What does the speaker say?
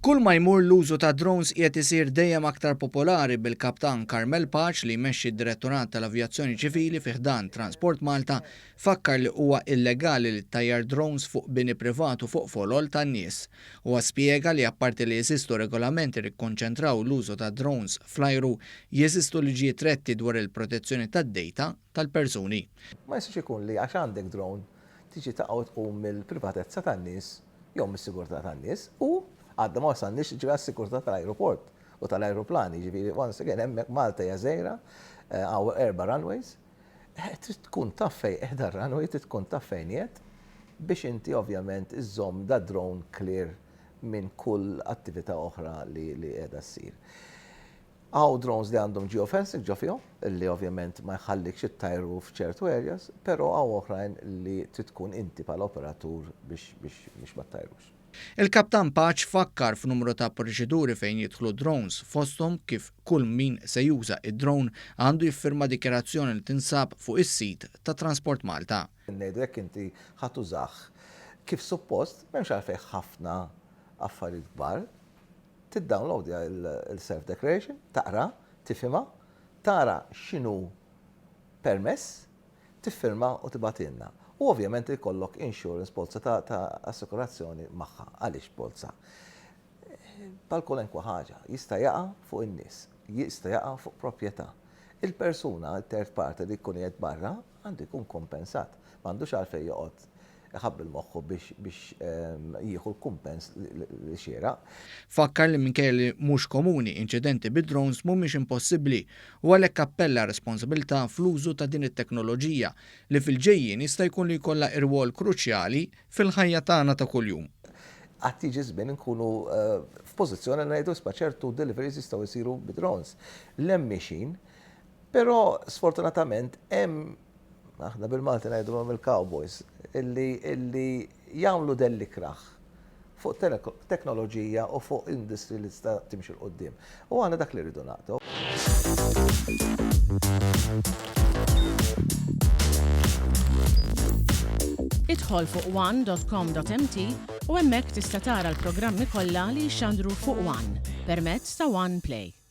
Kull ma jmur l-użu ta' drones qiegħed isir dejjem aktar popolari bil-Kaptan Karmel Paċ li jmexxi d-Direttorat tal-Avjazzjoni Ċivili fi ħdan Transport Malta fakkar li huwa illegali li ttajjar drones fuq bini privatu fuq folol tan-nies. Huwa spjega li apparti li jeżistu regolamenti li kkonċentraw l-użu ta' drones fl-ajru jeżistu liġijiet retti dwar il-protezzjoni tad-dejta tal-persuni. Ma jistax ikun li għax għandek drone tiġi taqgħu tqum mill-privatezza tan-nies jew mis-sigurtà tan-nies u għadda ma wasalniex ġivi għas-sikurtà tal-aeroport u tal-aeroplani, ġivi once again hemmhekk Malta hija żgħira, għaw 4 runways, trid tkun taf fejn qiegħda runway, trid tkun taf fejn qiegħed biex inti ovvjament iżomm da drone clear minn kull attività oħra li qiegħda ssir. Għaw drones li għandhom geofencing ġo fihom, li ovvjament ma jħallikx ittajru f'ċertu areas, però għaw oħrajn li trid tkun inti bħala operatur biex ma ttajrux. Il-Kaptan Paċ fakkar f'numru ta' proċeduri fejn jidħlu drones fosthom kif kull min se juża id-drone għandu jiffirma dikjarazzjoni li tinsab fuq is-sit ta' Transport Malta. Ngħidu jekk inti ħatużaħ kif suppost, m'hemmx għalfejn ħafna affarijiet kbar, tiddownloadja il-self declaration, taqra, tifhimha, tara x'inhu permess, tiffirma u tibatilna. U ovvjament ikollok insurance polza ta' assikurazzjoni magħha. Għaliex polza? Bħal kolinkwa ħaġa, jista' jaqa' fuq in-nies, jista' jaqa' fuq proprjetà. Il-persuna, il-third party li jkun qiegħed barra għandu jkun kompensat. M'għandux għalfejn joqgħod ħabbil moħħu biex jieħu l-kumpens li xieraq. Fakkar li minkejja li mhux komuni inċidenti bid-drones mhumiex impossibbli u għalhekk appella responsabilità fl-użu ta' din it-teknoloġija li fil-ġejjin jista' jkun li jkollha rwol kruċjali fil-ħajja tagħna ta' kuljum. Qatt jiġi żmien inkunu f'pożizzjoni ngħidu ċertu deliveries jistgħu jsiru bid-drones. L-hemm mixin, però sfortunatament hemm aħna bil-Malti ngħidu mill-cowboys illi jagħmlu delli kraħ fuq teknoloġija u fuq industry li tista' timxi l qudiem. U għandna dak li rridu nagħtu. Idħol fuq one.com.mt u hemmhekk tista' tara l-programmi kollha li jxandru fuq One permezz ta' One Play.